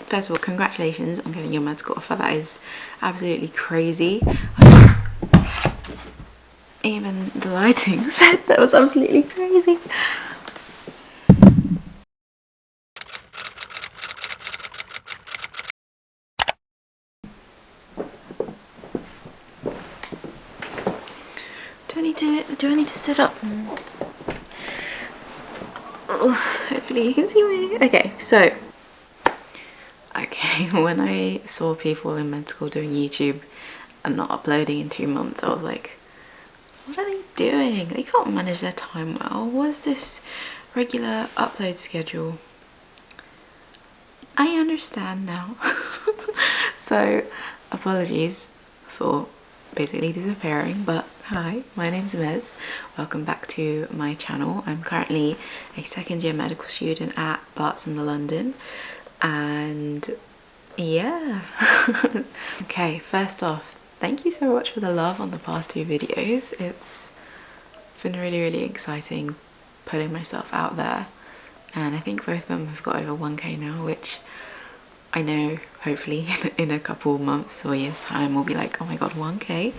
first of all, congratulations on getting your med school offer. That is absolutely crazy. Even the lighting said that was absolutely crazy. Do I need to sit up? Oh, hopefully you can see me. Okay, so when I saw people in med school doing YouTube and not uploading in 2 months, I was like, what are they doing? They can't manage their time well. What is this regular upload schedule? I understand now. So apologies for basically disappearing, but hi, my name's Mez. Welcome back to my channel. I'm currently a second year medical student at Barts in London, and yeah. Okay, first off, thank you so much for the love on the past 2 videos. It's been really exciting putting myself out there, and I think both of them have got over 1k now, which I know hopefully in a couple months or years time we'll be like, oh my god, 1k,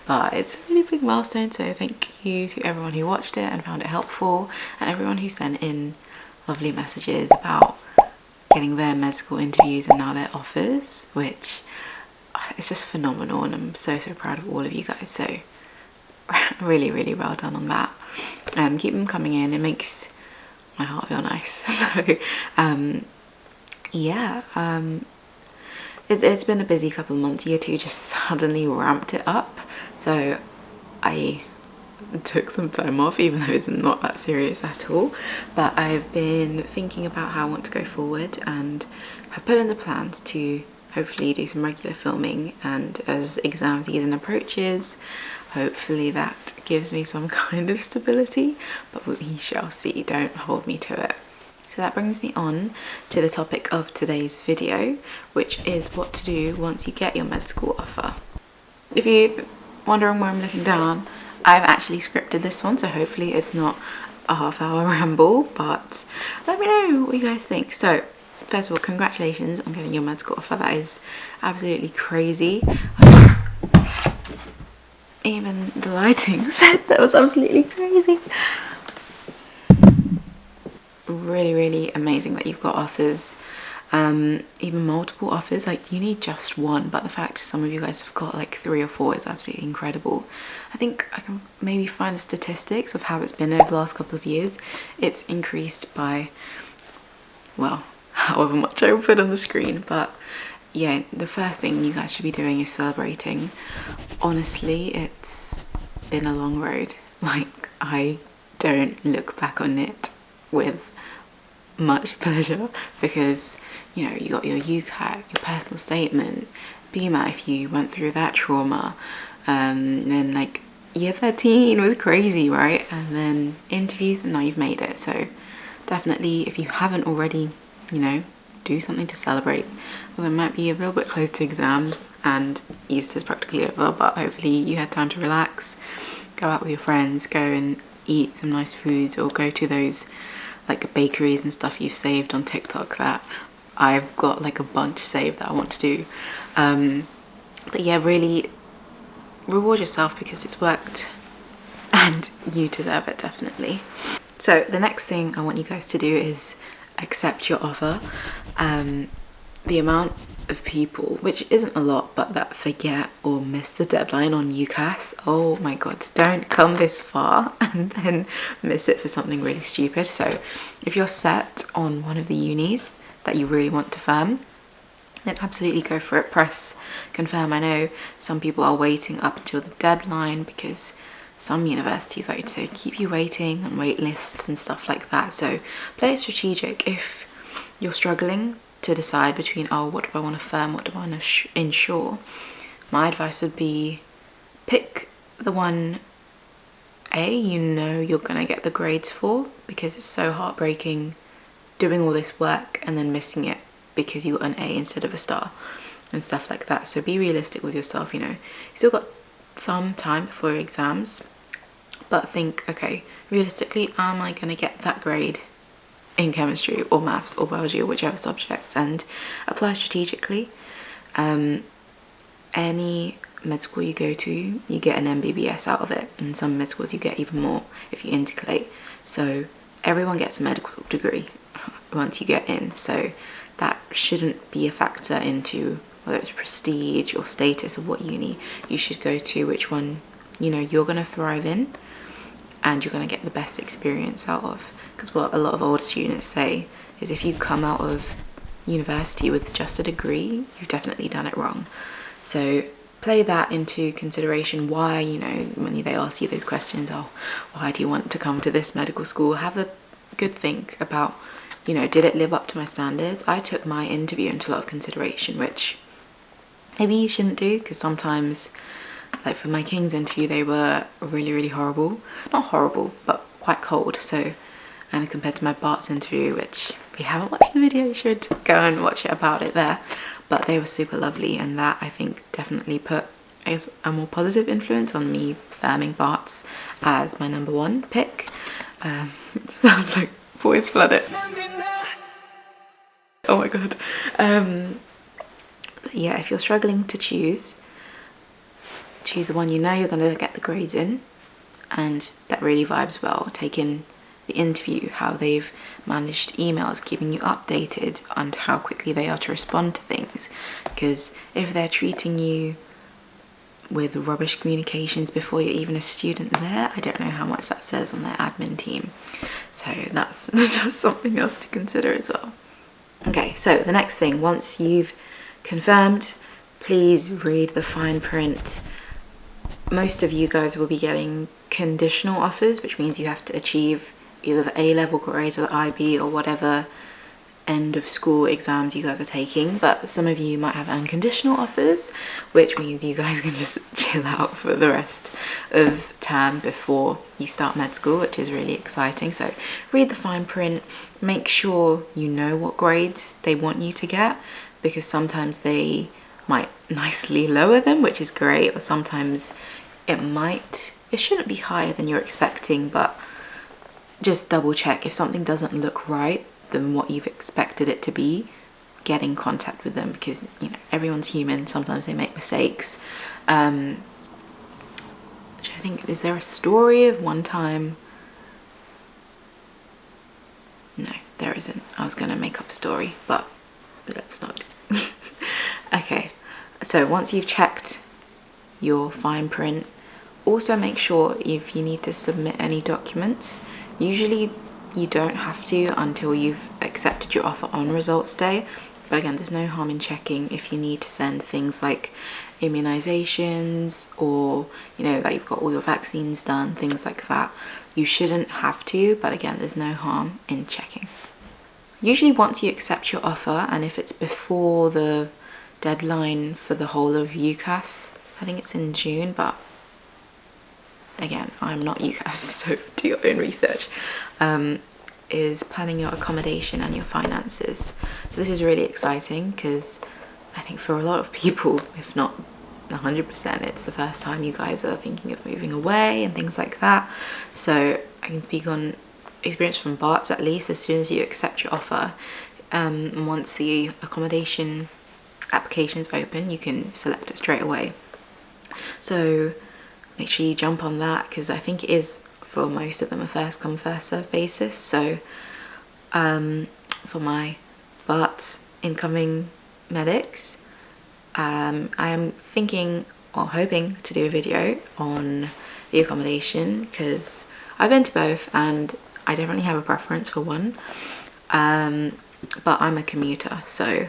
but it's a really big milestone. So thank you to everyone who watched it and found it helpful, and everyone who sent in lovely messages about getting their med school interviews and now their offers, which it's just phenomenal, and I'm so proud of all of you guys. So really well done on that. Keep them coming in, it makes my heart feel nice. So yeah, it's been a busy couple of months. Year 2 just suddenly ramped it up, so I took some time off, even though it's not that serious at all. But I've been thinking about how I want to go forward and have put in the plans to hopefully do some regular filming, and as exam season approaches, hopefully that gives me some kind of stability, but we shall see. Don't hold me to it. So that brings me on to the topic of today's video, which is what to do once you get your med school offer. If you're wondering where I'm looking down, I've actually scripted this one, so hopefully it's not a half-hour ramble, but let me know what you guys think. So first of all, congratulations on getting your med school offer. That is absolutely crazy. Even the lighting said that was absolutely crazy. Really amazing that you've got offers, even multiple offers. Like, you need just one, but the fact some of you guys have got like 3 or 4 is absolutely incredible. I think I can maybe find the statistics of how it's been over the last couple of years. It's increased by, well, however much I will put on the screen, but yeah, the first thing you guys should be doing is celebrating. Honestly, it's been a long road. Like, I don't look back on it with much pleasure, because you know, you got your UCAT, your personal statement, m.i.a if you went through that trauma, then like year 13 was crazy, right? And then interviews, and now you've made it. So definitely, if you haven't already, you know, do something to celebrate. Well, it might be a little bit close to exams and Easter's practically over, but hopefully you had time to relax, go out with your friends, go and eat some nice foods, or go to those like bakeries and stuff you've saved on TikTok that I've got like a bunch saved that I want to do. But yeah, really reward yourself because it's worked and you deserve it, definitely. So the next thing I want you guys to do is accept your offer. The amount of people, which isn't a lot, but that forget or miss the deadline on UCAS, oh my god, don't come this far and then miss it for something really stupid. So if you're set on one of the unis that you really want to firm, then absolutely go for it. Press confirm. I know some people are waiting up until the deadline because some universities like to keep you waiting on wait lists and stuff like that. So play it strategic. If you're struggling to decide between, oh, what do I want to firm, what do I want to insure, my advice would be pick the one you know you're gonna get the grades for, because it's so heartbreaking doing all this work and then missing it because you got an A instead of a star and stuff like that. So be realistic with yourself. You know, you still got some time before your exams, but think, okay, realistically, am I gonna get that grade in chemistry or maths or biology or whichever subject, and apply strategically. Any med school you go to, you get an MBBS out of it, and some med schools you get even more if you intercalate. So everyone gets a medical degree once you get in, so that shouldn't be a factor into whether it's prestige or status of what uni you should go to, which one, you know, you're going to thrive in and you're going to get the best experience out of. Because what a lot of older students say is, if you come out of university with just a degree, you've definitely done it wrong. So play that into consideration. Why, you know, when they ask you those questions, oh, why do you want to come to this medical school, have a good think about, you know, did it live up to my standards? I took my interview into a lot of consideration, which maybe you shouldn't do, because sometimes, like for my King's interview, they were really horrible. Not horrible, but quite cold. So, and compared to my Bart's interview, which if you haven't watched the video, you should go and watch it about it there. But they were super lovely, and that I think definitely put a more positive influence on me firming Bart's as my #1 pick. It sounds like voice flooded. Oh my god. But yeah, if you're struggling to choose the one you know you're going to get the grades in and that really vibes well. Take in the interview, how they've managed emails, keeping you updated on how quickly they are to respond to things. Because if they're treating you with rubbish communications before you're even a student there, I don't know how much that says on their admin team. So that's just something else to consider as well. Okay, so the next thing, once you've confirmed, please read the fine print. Most of you guys will be getting conditional offers, which means you have to achieve either the A-level grades or the IB or whatever end of school exams you guys are taking. But some of you might have unconditional offers, which means you guys can just chill out for the rest of term before you start med school, which is really exciting. So read the fine print, make sure you know what grades they want you to get, because sometimes they might nicely lower them, which is great, or sometimes it shouldn't be higher than you're expecting, but just double check. If something doesn't look right than what you've expected it to be, get in contact with them, because, you know, everyone's human. Sometimes they make mistakes. I think, is there a story of one time? No, there isn't. I was gonna make up a story, but let's not. Okay, so once you've checked your fine print, also make sure if you need to submit any documents. Usually you don't have to until you've accepted your offer on results day, but again, there's no harm in checking if you need to send things like immunizations, or, you know, that you've got all your vaccines done, things like that. You shouldn't have to, but again, there's no harm in checking. Usually once you accept your offer, and if it's before the deadline for the whole of UCAS, I think it's in June, but again, I'm not UCAS, so do your own research, is planning your accommodation and your finances. So this is really exciting, because I think for a lot of people, if not 100%, it's the first time you guys are thinking of moving away and things like that. So I can speak on experience from Bart's, at least. As soon as you accept your offer, and once the accommodation application's open, you can select it straight away. So make sure you jump on that, because I think it is, for most of them, a first come first serve basis. So for my Bart's incoming medics, I am thinking or hoping to do a video on the accommodation, because I've been to both and I definitely have a preference for one, but I'm a commuter, so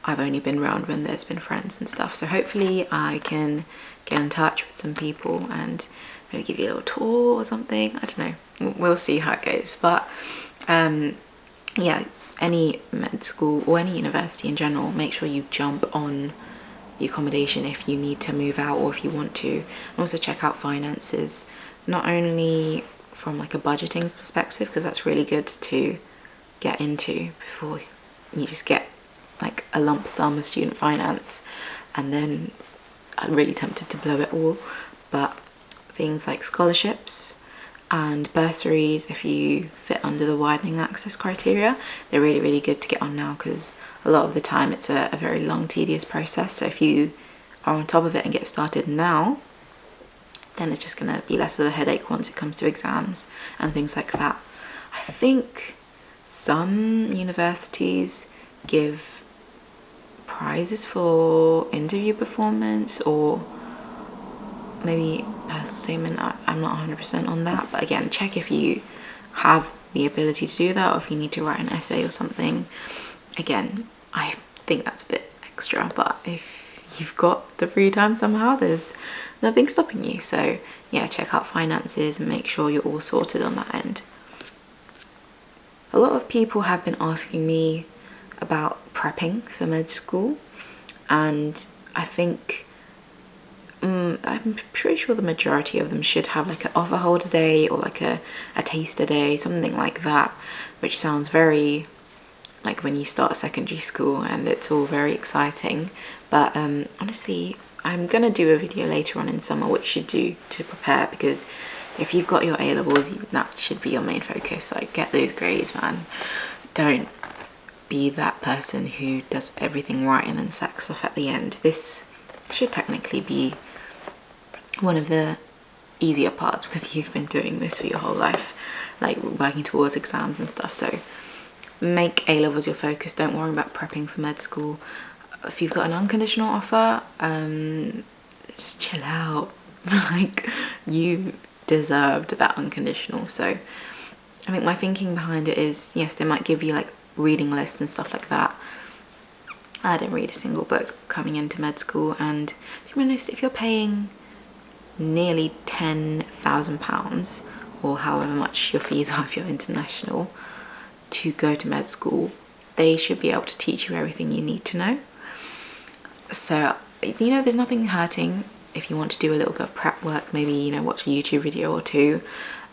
I've only been around when there's been friends and stuff. So hopefully I can get in touch with some people and maybe give you a little tour or something. I don't know, we'll see how it goes. But yeah, any med school or any university in general, make sure you jump on the accommodation if you need to move out or if you want to. And also check out finances, not only from like a budgeting perspective, because that's really good to get into before you just get like a lump sum of student finance and then I'm really tempted to blow it all. But things like scholarships And bursaries, if you fit under the widening access criteria, they're really, really good to get on now, because a lot of the time it's a very long, tedious process. So if you are on top of it and get started now, then it's just going to be less of a headache once it comes to exams and things like that. I think some universities give prizes for interview performance, or maybe personal statement. I'm not 100% on that, but again, check if you have the ability to do that, or if you need to write an essay or something. Again, I think that's a bit extra, but if you've got the free time somehow, there's nothing stopping you. So yeah, check out finances and make sure you're all sorted on that end. A lot of people have been asking me about prepping for med school, and I think I'm pretty sure the majority of them should have like an offer holder day, or like a taster day, something like that, which sounds very like when you start secondary school, and it's all very exciting. But honestly, I'm gonna do a video later on in summer what you should do to prepare, because if you've got your A-levels, that should be your main focus. Like, get those grades, man. Don't be that person who does everything right and then sacks off at the end. This should technically be one of the easier parts, because you've been doing this for your whole life, like working towards exams and stuff. So make A-levels your focus. Don't worry about prepping for med school. If you've got an unconditional offer, just chill out. Like, you deserved that unconditional. So I think my thinking behind it is, yes, they might give you like reading lists and stuff like that. I didn't read a single book coming into med school, and to be honest, if you're paying nearly £10,000, or however much your fees are if you're international, to go to med school, they should be able to teach you everything you need to know. So, you know, there's nothing hurting if you want to do a little bit of prep work, maybe, you know, watch a YouTube video or two.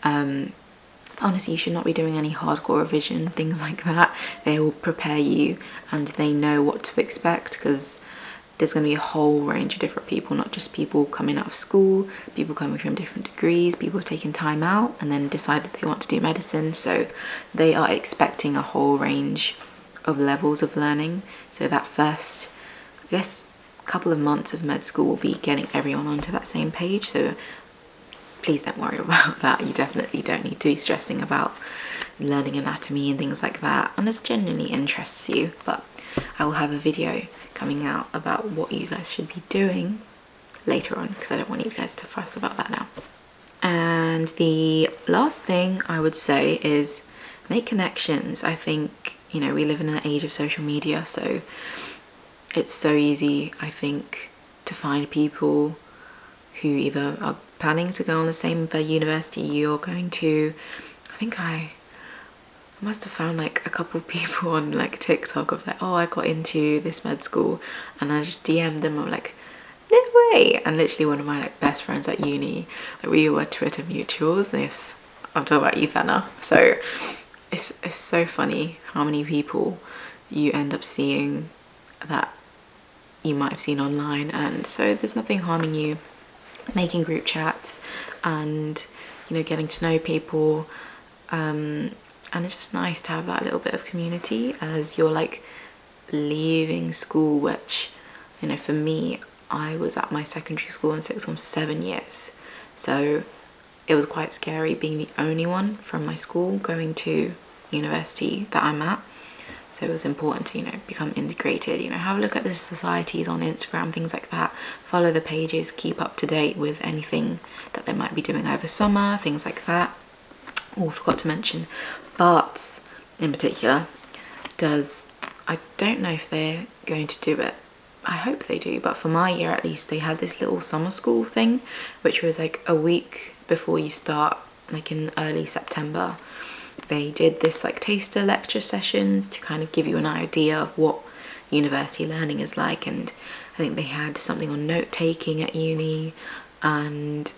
Honestly, you should not be doing any hardcore revision, things like that. They will prepare you, and they know what to expect, because there's going to be a whole range of different people, not just people coming out of school, people coming from different degrees, people taking time out and then decided they want to do medicine. So they are expecting a whole range of levels of learning. So that first, I guess, couple of months of med school will be getting everyone onto that same page. So please don't worry about that. You definitely don't need to be stressing about learning anatomy and things like that, unless it genuinely interests you. But I will have a video coming out about what you guys should be doing later on, because I don't want you guys to fuss about that now. And the last thing I would say is make connections. I think, you know, we live in an age of social media, so it's so easy, I think, to find people who either are planning to go on the same university you're going to. I think I must have found like a couple of people on like TikTok of like, oh, I got into this med school, and I just DM'd them. I'm like, no way. And literally one of my like best friends at uni, like, we were Twitter mutuals. This, I'm talking about Ethanna. So it's so funny how many people you end up seeing that you might have seen online. And so there's nothing harming you making group chats and, you know, getting to know people, and it's just nice to have that little bit of community as you're like leaving school, which, you know, for me, I was at my secondary school in sixth form for 7 years, so it was quite scary being the only one from my school going to university that I'm at. So it was important to, you know, become integrated, you know, have a look at the societies on Instagram, things like that, follow the pages, keep up to date with anything that they might be doing over summer, things like that. Oh, forgot to mention, Barts in particular I don't know if they're going to do it, I hope they do, but for my year at least, they had this little summer school thing, which was like a week before you start, like in early September. They did this like taster lecture sessions to kind of give you an idea of what university learning is like, and I think they had something on note taking at uni, and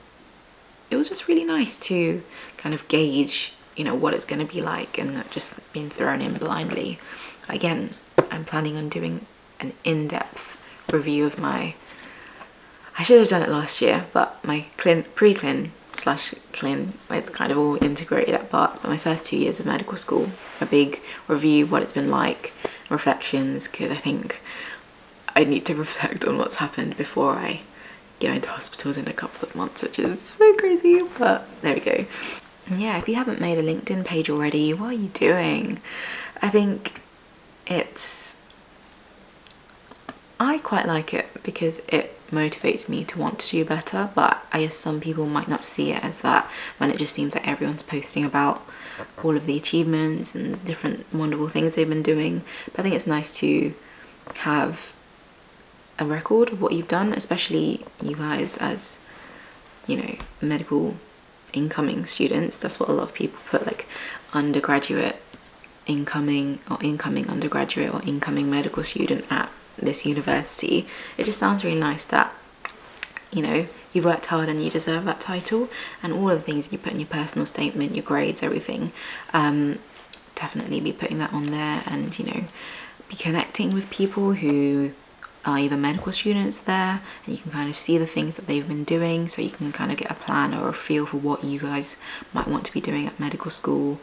it was just really nice to kind of gauge, you know, what it's going to be like, and not just being thrown in blindly. Again, I'm planning on doing an in-depth review of my, I should have done it last year, but my pre-clin slash clin, it's kind of all integrated at Barts. But my first 2 years of medical school, a big review, what it's been like, reflections, because I think I need to reflect on what's happened before I go into hospitals in a couple of months, which is so crazy, but there we go. And yeah, if you haven't made a LinkedIn page already, what are you doing? I think I quite like it because it motivates me to want to do better, but I guess some people might not see it as that when it just seems like everyone's posting about all of the achievements and the different wonderful things they've been doing. But I think it's nice to have a record of what you've done, especially you guys as, you know, medical incoming students. That's what a lot of people put, like undergraduate incoming, or incoming undergraduate, or incoming medical student at this university. It just sounds really nice that, you know, you've worked hard and you deserve that title, and all of the things you put in your personal statement, your grades, everything, definitely be putting that on there, and, you know, be connecting with people who are either medical students there, and you can kind of see the things that they've been doing, so you can kind of get a plan or a feel for what you guys might want to be doing at medical school.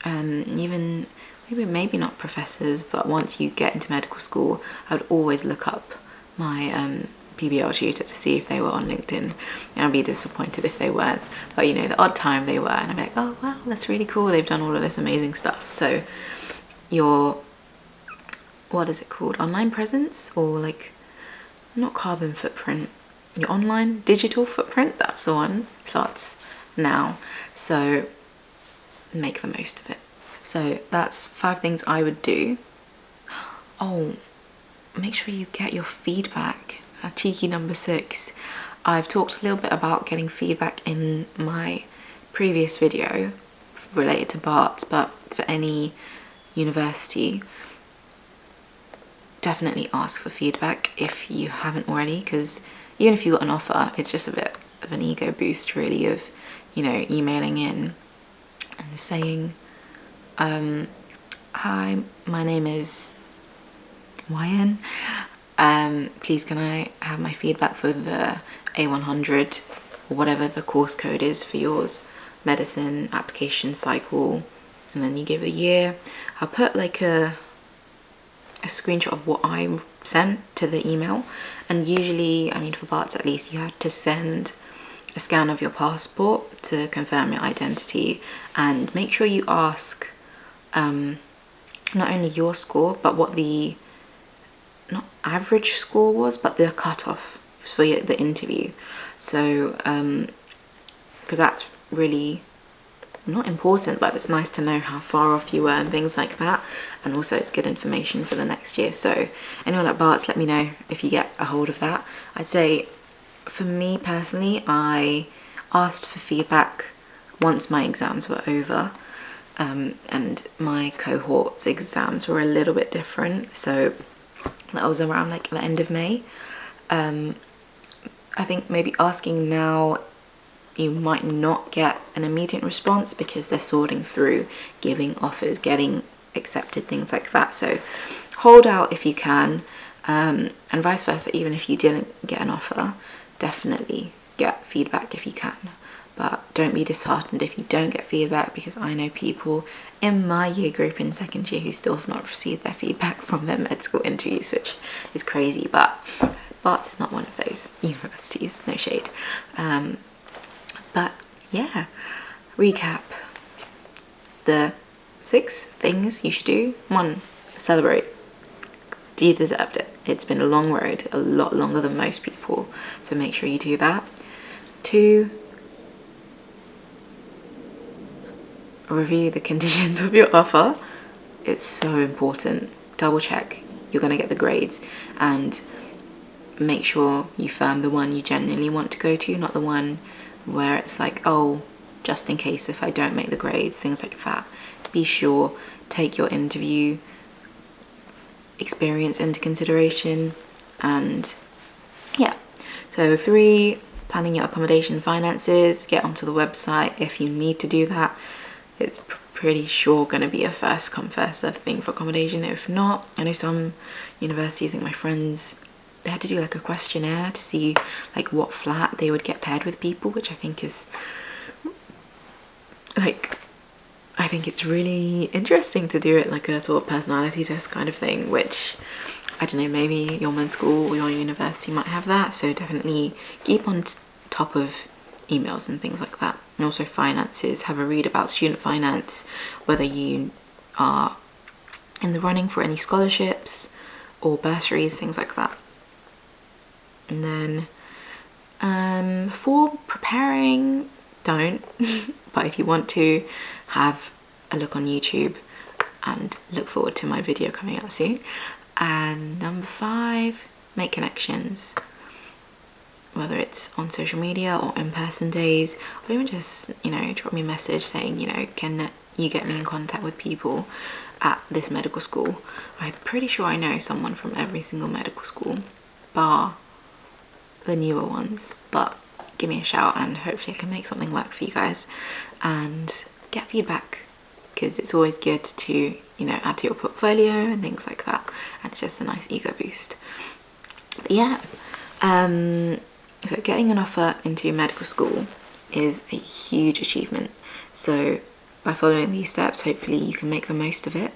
Even maybe not professors, but once you get into medical school, I would always look up my PBL tutor to see if they were on LinkedIn, and I'd be disappointed if they weren't. But, you know, the odd time they were, and I'd be like, oh wow, that's really cool, they've done all of this amazing stuff. So your, what is it called, online presence, or like, not carbon footprint, your online digital footprint, that's the one, starts now. So make the most of it. So that's 5 things I would do. Oh, make sure you get your feedback. A cheeky number 6. I've talked a little bit about getting feedback in my previous video related to Barts, but for any university, definitely ask for feedback if you haven't already, because even if you got an offer, it's just a bit of an ego boost really, of, you know, emailing in and saying, hi, my name is YN, please can I have my feedback for the A100, or whatever the course code is for yours, medicine application cycle, and then you give a year. I'll put like a screenshot of what I sent to the email, and usually, I mean for Barts at least, you have to send a scan of your passport to confirm your identity, and make sure you ask not only your score, but what the, not average score was, but the cutoff for the interview. So because that's really not important, but it's nice to know how far off you were and things like that, and also it's good information for the next year. So anyone at Barts, let me know if you get a hold of that. I'd say for me personally, I asked for feedback once my exams were over, and my cohort's exams were a little bit different, so that was around like the end of May. I think maybe asking now, you might not get an immediate response because they're sorting through giving offers, getting accepted, things like that. So hold out if you can, and vice versa. Even if you didn't get an offer, definitely get feedback if you can. But don't be disheartened if you don't get feedback, because I know people in my year group in second year who still have not received their feedback from their med school interviews, which is crazy. But Barts is not one of those universities, no shade. But yeah, recap. The 6 things you should do. 1, celebrate. You deserved it. It's been a long road, a lot longer than most people, so make sure you do that. 2, review the conditions of your offer. It's so important. Double check you're going to get the grades, and make sure you firm the one you genuinely want to go to, not the one where it's like, oh, just in case if I don't make the grades, things like that. Be sure, take your interview experience into consideration. And yeah, so 3, planning your accommodation finances. Get onto the website if you need to do that. It's pretty sure going to be a first come first served thing for accommodation. If not, I know some universities, I think my friends they had to do like a questionnaire to see like what flat they would get paired with people, which I think is like, I think it's really interesting to do it like a sort of personality test kind of thing, which I don't know, maybe your med school or your university might have that, so definitely keep on top of emails and things like that. And also finances, have a read about student finance, whether you are in the running for any scholarships or bursaries, things like that. And then for preparing, don't but if you want to, have a look on YouTube and look forward to my video coming out soon. And number 5, make connections, whether it's on social media or in-person days, or even just, you know, drop me a message saying, you know, can you get me in contact with people at this medical school. I'm pretty sure I know someone from every single medical school bar the newer ones, but give me a shout and hopefully I can make something work for you guys and get feedback, because it's always good to, you know, add to your portfolio and things like that, and it's just a nice ego boost. But yeah, so getting an offer into medical school is a huge achievement, so by following these steps hopefully you can make the most of it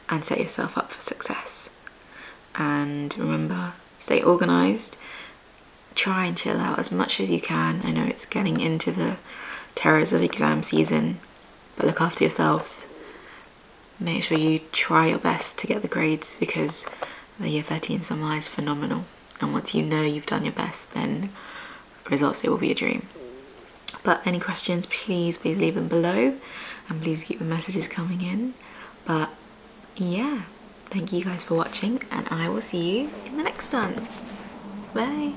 and set yourself up for success. And remember, stay organized, try and chill out as much as you can. I know it's getting into the terrors of exam season, but look after yourselves. Make sure you try your best to get the grades, because the year 13 summer is phenomenal, and once you know you've done your best, then results day will be a dream. But any questions, please leave them below, and please keep the messages coming in. But yeah, thank you guys for watching, and I will see you in the next one. Bye.